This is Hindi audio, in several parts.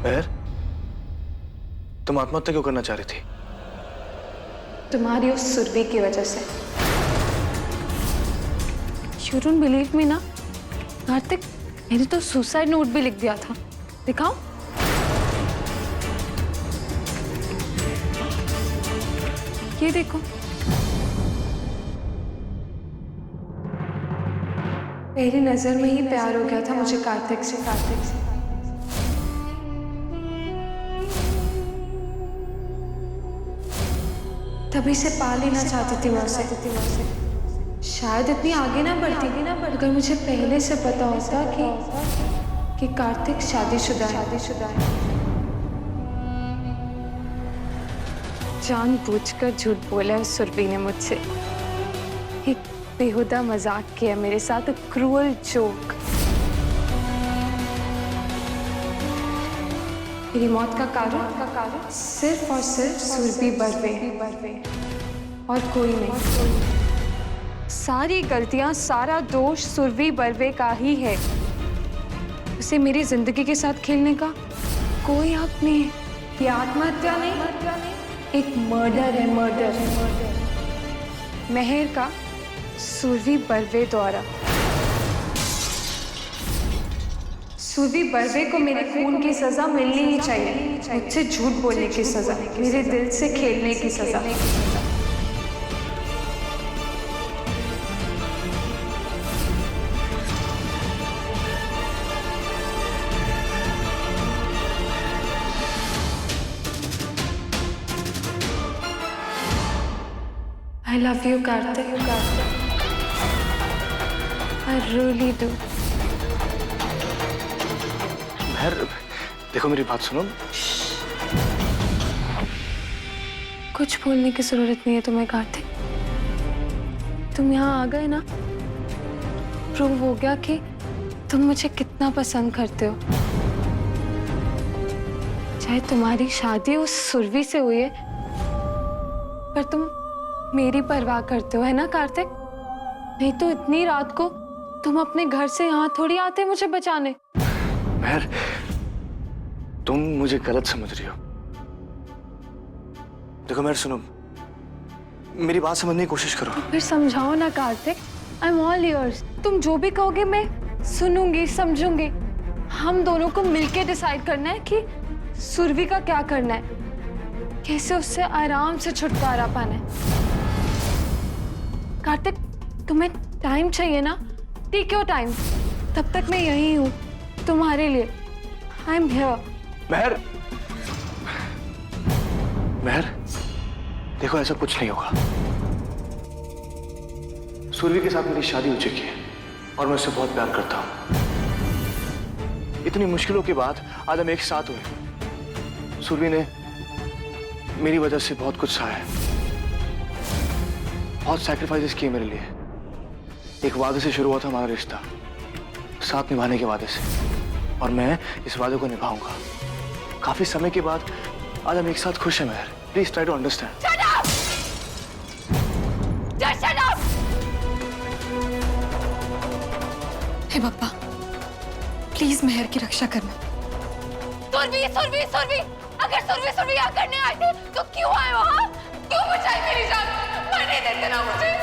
महर, तुम आत्महत्या क्यों करना चाह रही थी? तुम्हारी उस सुरभि की वजह से। You don't believe me ना? कार्तिक, मैंने तो सुसाइड नोट भी लिख दिया था। दिखाओ। ये देखो। पहली नजर में ही प्यार हो गया था मुझे कार्तिक से। तभी से पा लेना चाहती थी मैं उसे। शायद इतनी आगे ना बढ़ती अगर मुझे पहले से पता होता कि कार्तिक शादीशुदा है। जानबूझकर झूठ बोला है सुरभि ने मुझसे। एक बेहुदा मजाक किया मेरे साथ, क्रूअल जोक। मेरी मौत का कारण सिर्फ और सिर्फ सुरभि बर्वे और कोई नहीं। सारी गलतियां, सारा दोष सुरभि बर्वे का ही है। उसे मेरी जिंदगी के साथ खेलने का कोई हक नहीं है। ये आत्महत्या नहीं, एक मर्डर है, मर्डर। महर का सुरभि बर्वे द्वारा। सुरभि बर्वे को मेरे खून की सजा मिलनी ही चाहिए। मुझसे झूठ बोलने की सजा, मेरे दिल से खेलने की सजा। I love you, Karthik. I really do. महर, देखो मेरी बात सुनो। कुछ बोलने की जरूरत नहीं है तुम्हें कार्तिक। तुम यहाँ आ गए ना, प्रूव हो गया कि तुम मुझे कितना पसंद करते हो। चाहे तुम्हारी शादी उस सुरभि से हुई है, पर तुम मेरी परवाह करते हो, है ना कार्तिक? नहीं तो इतनी रात को तुम अपने घर से यहाँ थोड़ी आते मुझे बचाने। महर, तुम मुझे गलत समझ रही हो। देखो महर, सुनो, मेरी बात समझने की कोशिश करो। फिर समझाओ ना Kartik. I am all yours. तुम जो भी कहोगे मैं सुनूंगी, समझूंगी। हम दोनों को मिलके डिसाइड करना है कि सुरभि का क्या करना है, कैसे उससे आराम से छुटकारा पाना है। कार्तिक, तुम्हें टाइम चाहिए ना? Take your time. तब तक मैं यही हूँ तुम्हारे लिए। I am here. महर, महर, देखो ऐसा कुछ नहीं होगा। सुरभि के साथ मेरी शादी हो चुकी है और मैं उससे बहुत प्यार करता हूँ। इतनी मुश्किलों के बाद आज हम एक साथ हुए। सुरभि ने मेरी वजह से बहुत कुछ सहा है, बहुत सैक्रिफाइसेस किए मेरे लिए। एक वादे से शुरू हुआ था हमारा रिश्ता, साथ निभाने के वादे से, और मैं इस वादे को निभाऊंगा। काफी समय के बाद आज हम एक साथ खुश हैं Mehar. Please try to understand. Shut up! Just shut up! हे बप्पा, प्लीज महर की रक्षा करना। सुरभि, अगर सुरभि यहाँ करने आए थे तो क्यों आए वहाँ? क्यों बचाई मेरी जान? मरने देते ना मुझे।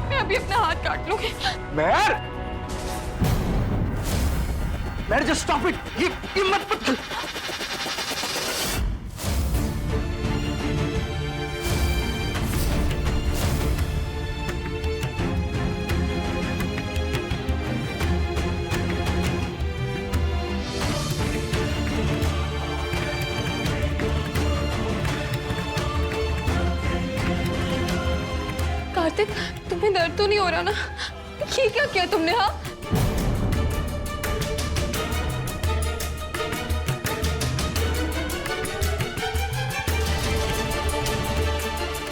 मैं अभी अपना हाथ काट लूंगी। महर, महर, जस्ट स्टॉप इट। ये मत। कार्तिक, तुम्हें दर्द तो नहीं हो रहा ना? ये क्या किया तुमने? हाँ,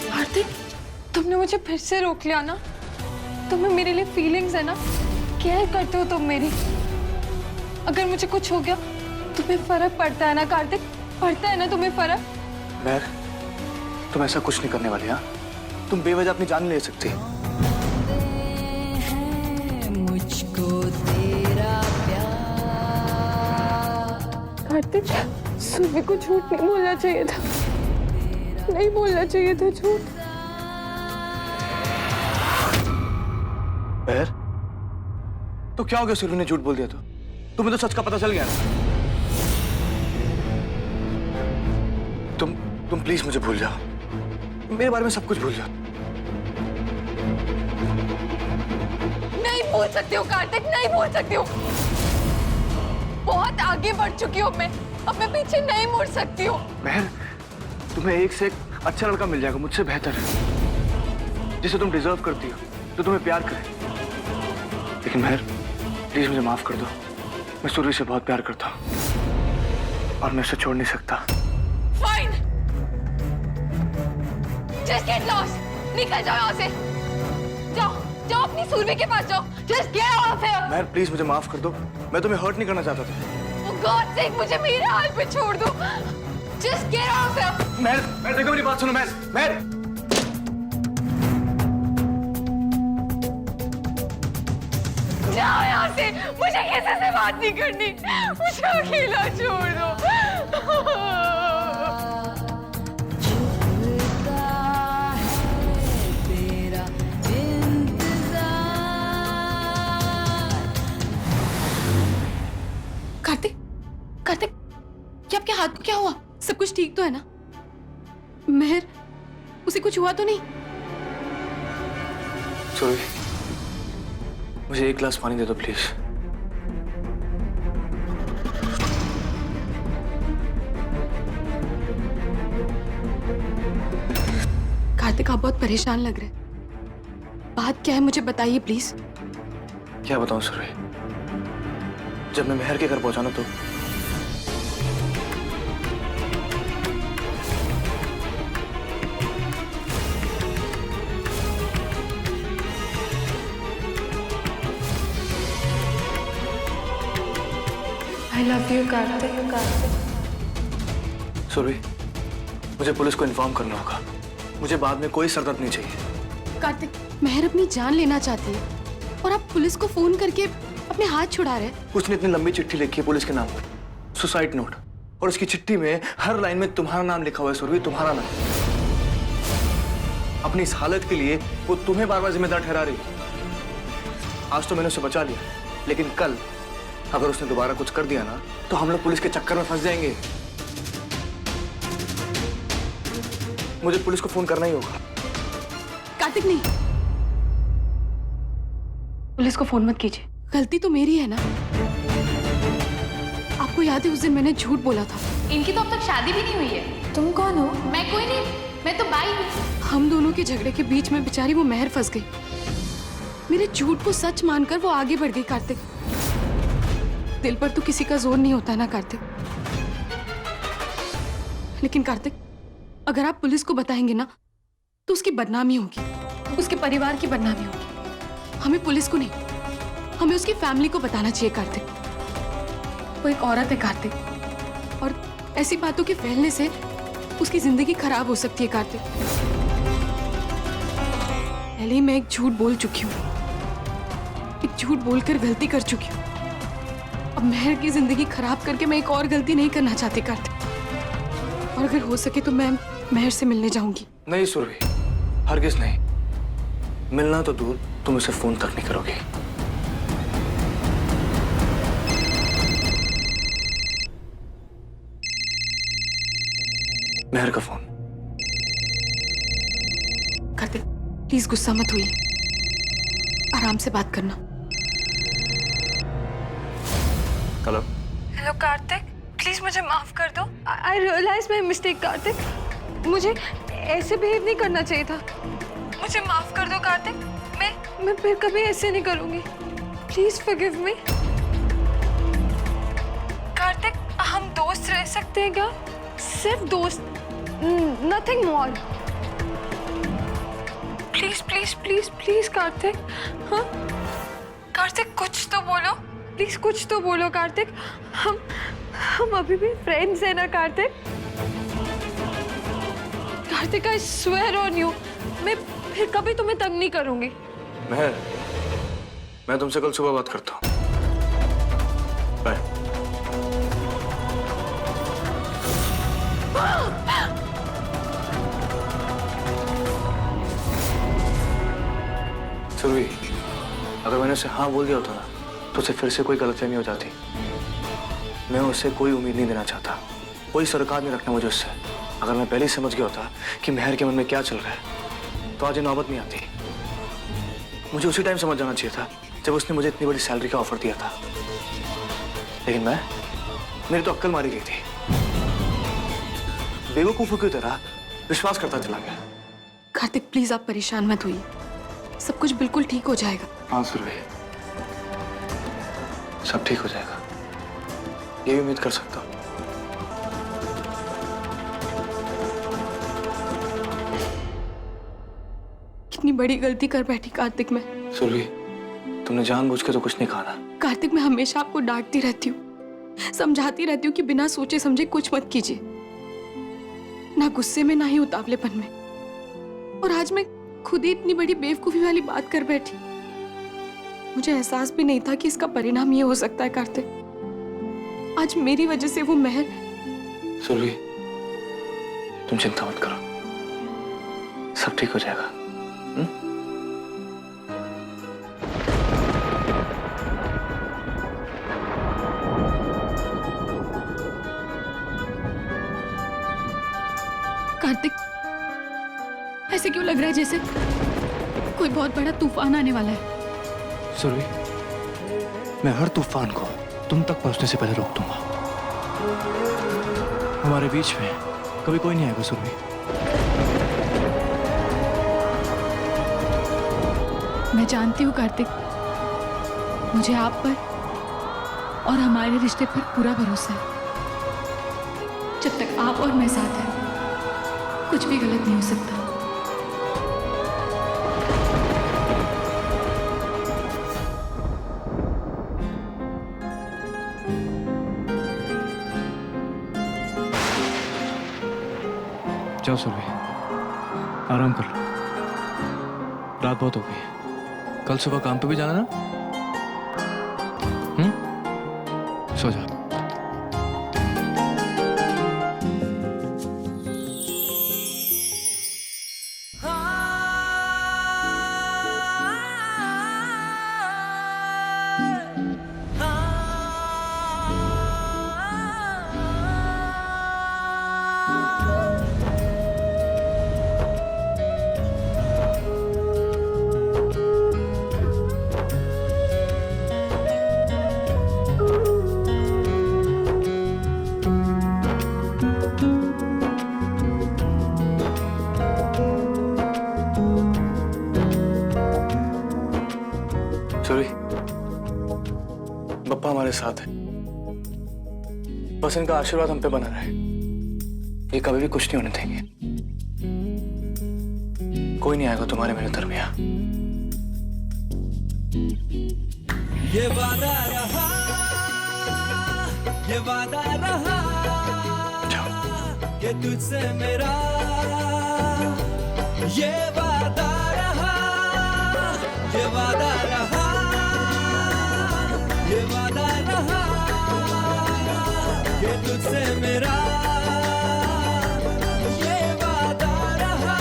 कार्तिक, तुमने मुझे फिर से रोक लिया ना? तुम्हें मेरे लिए फीलिंग्स है ना? केयर करते हो तुम मेरी। अगर मुझे कुछ हो गया तुम्हें फर्क पड़ता है ना कार्तिक? पड़ता है ना तुम्हें फर्क? महर, तुम ऐसा कुछ नहीं करने वाली। हाँ, तुम बेवजह अपनी जान ले सकती। मुझको तेरा प्यार। कार्तिक, सुरभि को झूठ नहीं बोलना चाहिए था, नहीं बोलना चाहिए था झूठ। बहर, तो क्या हो गया? सुरभि ने झूठ बोल दिया तो तुम्हें तो सच का पता चल गया ना। तुम प्लीज मुझे भूल जाओ, मेरे बारे में सब कुछ भूल जाओ। नहीं बोल सकती हूँ कार्तिक, नहीं बोल सकती हूँ। बहुत आगे बढ़ चुकी हूँ मैं, अब मैं पीछे नहीं मुड़ सकती हूँ। बहर, तुम्हें एक से एक अच्छा लड़का मिल जाएगा, मुझसे बेहतर, जिसे तुम डिजर्व करती हो, जो तुम्हें प्यार करे। लेकिन बहर, प्लीज मुझे माफ कर दो। मैं सुरभि से बहुत प्यार करता हूँ और मैं उसे छोड़ नहीं सकता। फाइन, जस्ट गेट लॉस्ट, निकल जाओ यहाँ से। जाओ जाओ अपनी सुरभि के पास जाओ, just get out of here. बहर प्लीज मुझे माफ कर दो, मैं तुम्हें हर्ट नहीं करना चाहता था। For God's sake, मुझे मेरे हाल पे छोड़ दो, just get out of here. Mehar, देखो मेरी बात सुनो। महर, जाओ यहाँ से, मुझे किसी से बात नहीं करनी, मुझे अकेला छोड़ दो। चुभता है तेरा इंतजार। कार्तिक, कार्तिक, क्या आपके हाथ को क्या हुआ? सब कुछ ठीक तो है ना? मेहर, उसे कुछ हुआ तो नहीं? सुरभि, मुझे एक गिलास पानी दे दो प्लीज। कार्तिक, आप बहुत परेशान लग रहे हैं। बात क्या है मुझे बताइए प्लीज। क्या बताऊं सुरभि, जब मैं महर के घर पहुंचा ना तो I love you Kartik. Surabhi, मुझे पुलिस को इन्फॉर्म करना होगा। मुझे बाद में कोई सरदर्द नहीं चाहिए। कार्तिक, मेहर अपनी जान लेना चाहती है और आप पुलिस को फोन करके अपने हाथ छुड़ा रहे हैं। उसने इतनी लंबी चिट्ठी लिखी है पुलिस के नाम पर, सुसाइड नोट, और उसकी चिट्ठी में हर लाइन में तुम्हारा नाम लिखा हुआ है सुरभि, तुम्हारा नाम। अपनी इस हालत के लिए वो तुम्हें बार बार जिम्मेदार ठहरा रही है। आज तो मैंने उसे बचा लिया, लेकिन कल अगर उसने दोबारा कुछ कर दिया ना तो हम लोग पुलिस के चक्कर में फंस जाएंगे। मुझे पुलिस को फोन करना ही होगा। कार्तिक, नहीं, पुलिस को फोन मत कीजिए। गलती तो मेरी है ना। आपको याद है उस दिन मैंने झूठ बोला था। इनकी तो अब तक शादी भी नहीं हुई है। तुम कौन हो? मैं कोई नहीं, मैं तो बाई हूँ। हम दोनों के झगड़े के बीच में बेचारी वो महर फंस गई। मेरे झूठ को सच मानकर वो आगे बढ़ गई। कार्तिक, दिल पर तो किसी का जोर नहीं होता ना कार्तिक। लेकिन कार्तिक, अगर आप पुलिस को बताएंगे ना तो उसकी बदनामी होगी, उसके परिवार की बदनामी होगी। हमें पुलिस को नहीं, हमें उसकी फैमिली को बताना चाहिए कार्तिक। वो एक औरत है कार्तिक, और ऐसी बातों के फैलने से उसकी जिंदगी खराब हो सकती है कार्तिक। पहले ही मैं एक झूठ बोल चुकी हूँ, एक झूठ बोलकर गलती कर चुकी हूँ। अब महर की जिंदगी खराब करके मैं एक और गलती नहीं करना चाहती कार्तिक। और अगर हो सके तो मैं महर से मिलने जाऊंगी। नहीं सुरभि, हरगिज नहीं। मिलना तो दूर, तुम उसे फोन तक नहीं करोगे। महर का फोन। कार्तिक, प्लीज गुस्सा मत हुई, आराम से बात करना। हेलो। हेलो कार्तिक, प्लीज मुझे माफ कर दो। आई रियलाइज माई मिस्टेक कार्तिक, मुझे ऐसे बिहेव नहीं करना चाहिए था। मुझे माफ कर दो कार्तिक, मैं फिर कभी ऐसे नहीं करूंगी। Please forgive me. कार्तिक, हम दोस्त रह सकते हैं क्या? सिर्फ दोस्त, nothing more. Please please please please Kartik. हाँ कार्तिक, कुछ तो बोलो प्लीज, कुछ तो बोलो कार्तिक। हम अभी भी फ्रेंड्स हैं ना Kartik? Kartik, I swear on you, मैं फिर कभी तुम्हें तंग नहीं करूंगी। महर, मैं तुमसे कल सुबह बात करता हूँ। बाय। सुरभि, अगर मैंने उसे हाँ बोल दिया होता ना तो उसे फिर से कोई गलतफहमी हो जाती। मैं उससे कोई उम्मीद नहीं देना चाहता, कोई सरोकार नहीं रखना मुझे उससे। अगर मैं पहले ही समझ गया होता कि मेहर के मन में क्या चल रहा है तो आज ये नौबत नहीं आती। मुझे उसी टाइम समझ जाना चाहिए था जब उसने मुझे इतनी बड़ी सैलरी का ऑफर दिया था। लेकिन मेरी तो अक्ल मारी गई थी। बेवकूफों की तरह विश्वास करता चला गया। कार्तिक प्लीज आप परेशान मत होइए, सब कुछ बिल्कुल ठीक हो जाएगा। हाँ सुरभि, सब ठीक हो जाएगा, ये भी उम्मीद कर सकता हूँ। कितनी बड़ी गलती कर बैठी कार्तिक मैं। सुरभि, तुमने जानबूझ के तो कुछ नहीं कहा ना। कार्तिक मैं हमेशा आपको डांटती रहती हूँ, समझाती रहती हूँ कि बिना सोचे समझे कुछ मत कीजिए, ना गुस्से में ना ही उतावलेपन में। और आज मैं खुद ही इतनी बड़ी बेवकूफी वाली बात कर बैठी। मुझे एहसास भी नहीं था कि इसका परिणाम ये हो सकता है कार्तिक। आज मेरी वजह से वो मेहर। सुरभि, तुम चिंता मत करो, सब ठीक हो जाएगा। कार्तिक ऐसे क्यों लग रहा है जैसे कोई बहुत बड़ा तूफान आने वाला है? सुरभि, मैं हर तूफान को तुम तक पहुंचने से पहले रोक दूंगा। हमारे बीच में कभी कोई नहीं आएगा सुरभि। मैं जानती हूँ कार्तिक, मुझे आप पर और हमारे रिश्ते पर पूरा भरोसा है। जब तक आप और मैं साथ हैं, कुछ भी गलत नहीं हो सकता। जाओ सुरभि, आराम कर लो, रात बहुत हो गई। कल सुबह काम पे भी जाना ना। सो जा। सुरभि, बप्पा हमारे साथ है, बस इनका आशीर्वाद हम पे बना रहे। ये कभी भी कुछ नहीं होने देंगे। कोई नहीं आएगा तुम्हारे मेरे दरमियां। ये वादा रहा, ये वादा रहा कि तुझसे मेरा, ये वादा रहा, ये वादा रहा, ये वादा रहा कि तुझसे मेरा, ये वादा रहा।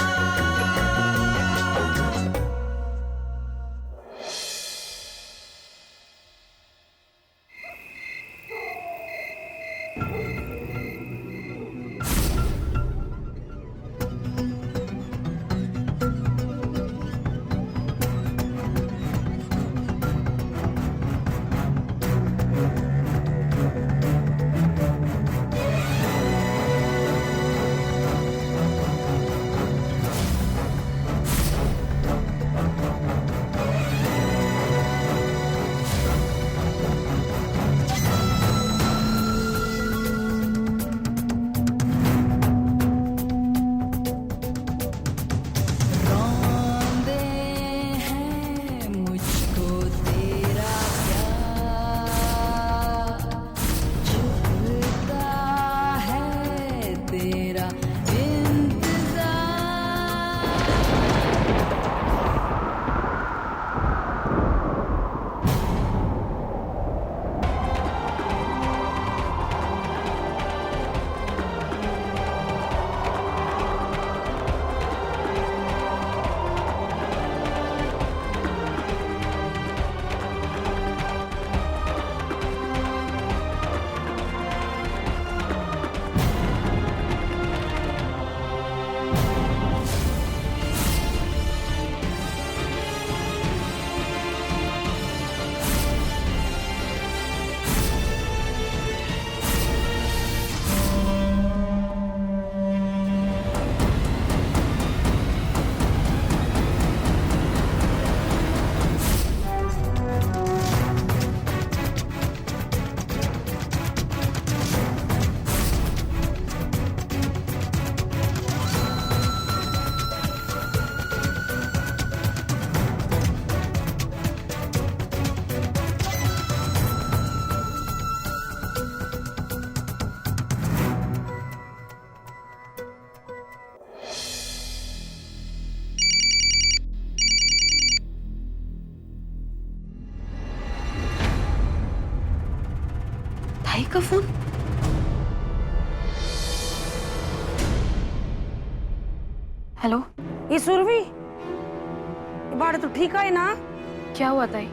का फोन? हेलो, ये सुरभि, बात तो ठीक है ना? क्या हुआ ताई?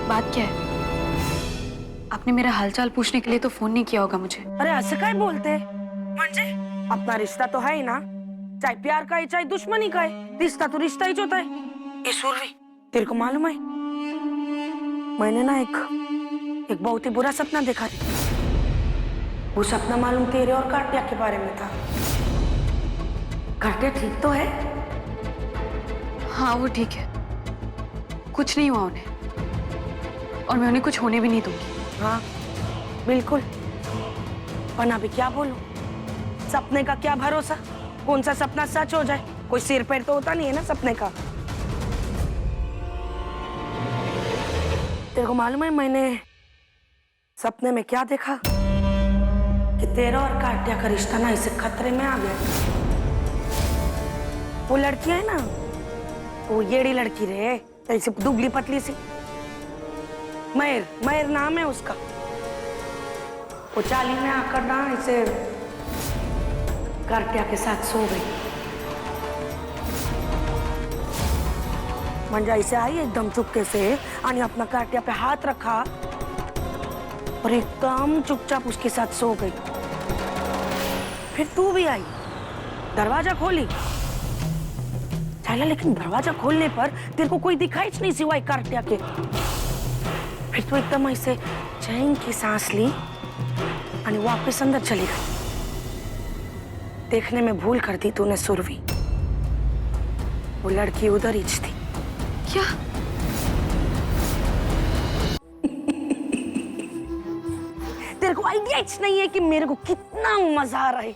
बात क्या है? आपने मेरा हालचाल पूछने के लिए तो फोन नहीं किया होगा मुझे। अरे ऐसे काय बोलते म्हणजे अपना रिश्ता तो है ही ना, चाहे प्यार का है चाहे दुश्मनी का है, रिश्ता तो रिश्ता ही होता है। ये सुरभि, तेरे को मालूम है मैंने ना एक बहुत ही बुरा सपना देखा था। वो सपना मालूम तेरे और काटिया के बारे में था। काटिया ठीक तो है? हाँ वो ठीक है, कुछ नहीं हुआ उन्हें, और मैं उन्हें कुछ होने भी नहीं दूंगी। हाँ बिल्कुल, पर अभी क्या बोलूं, सपने का क्या भरोसा, कौन सा सपना सच हो जाए, कोई सिर पैर तो होता नहीं है ना सपने का। तेरे को मालूम है मैंने सपने में क्या देखा? कि तेरा और काटिया का रिश्ता ना इसे खतरे में आ गया। वो लड़की है ना, वो येड़ी लड़की रे, ऐसी दुबली पतली सी, मयर नाम है उसका। वो चाली में आकर ना इसे काटिया के साथ सो गई। मंजा इसे आई एकदम चुपके से और अपना काटिया पे हाथ रखा और एकदम चुपचाप उसके साथ सो गई। फिर तू भी आई, दरवाजा खोली, चला, लेकिन दरवाजा खोलने पर तेरे को कोई दिखाई नहीं सिवाय काटिया के। फिर तो एकदम ऐसे चैन की सांस ली और वापस अंदर चली गई। देखने में भूल कर दी तूने सुरभि, वो लड़की उधर ही थी। क्या? तेरे को आइडिया नहीं है कि मेरे को कितना मजा आ रहा है।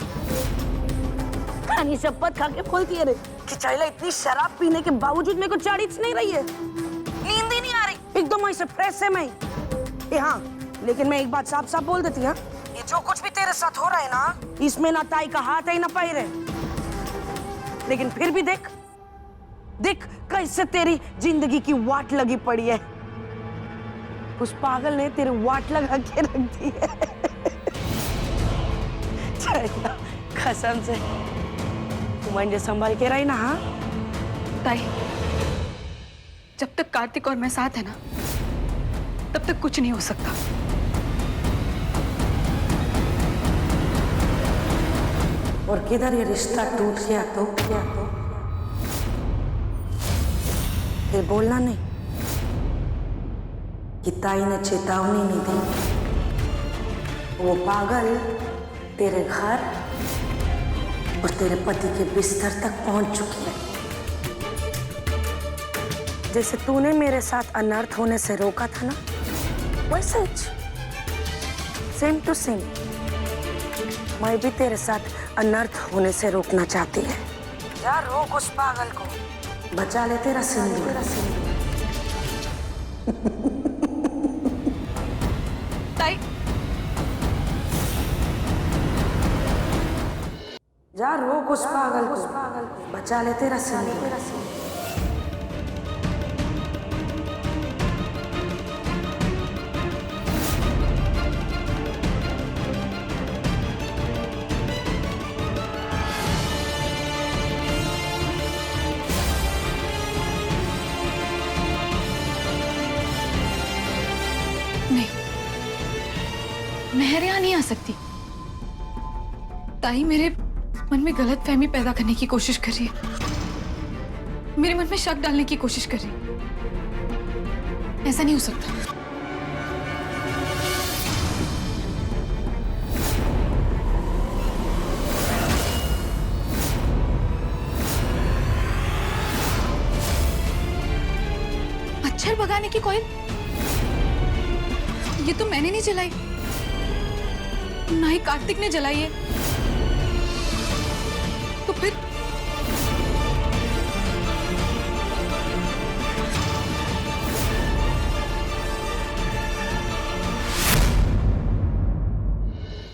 खानी शपथ खा के बोलती है रे कि चाइला इतनी शराब पीने के बावजूद मेरे को चढ़ नहीं रही है, नींद ही नहीं आ रही, एकदम ऐसे फ्रेश है मैं। हाँ, लेकिन मैं एक बात साफ साफ बोल देती हूँ, ये जो कुछ भी तेरे साथ हो रहा है ना, इसमें ना ताई का हाथ है ना पैर है। लेकिन फिर भी देख देख कैसे तेरी जिंदगी की वाट लगी पड़ी है। उस पागल ने तेरी वाट लगा के रख दी है। चाइला, कसम से तू मुझे संभाल के रही ना। हाँ ताई, जब तक कार्तिक और मैं साथ है ना, तब तक कुछ नहीं हो सकता। और किधर ये रिश्ता टूट गया तो फिर बोलना नहीं कि ताई ने चेतावनी नहीं दी। वो पागल तेरे घर और तेरे पति के बिस्तर तक पहुंच चुकी है। जैसे तूने मेरे साथ अनर्थ होने से रोका था ना, वैसे सेम टू सेम मैं भी तेरे साथ अनर्थ होने से रोकना चाहती है। जा रोक उस पागल को, बचा ले तेरा सिंदूर। ताई, जा रोक उस पागल को, बचा ले तेरा सिंदूर। मेहर यहाँ नहीं आ सकती। ताई मेरे मन में गलतफहमी पैदा करने की कोशिश कर रही है, मेरे मन में शक डालने की कोशिश कर रही है। ऐसा नहीं हो सकता। मच्छर भगाने की कॉइल ये तो मैंने नहीं जलाई, ना ही कार्तिक ने जलाई है। तो फिर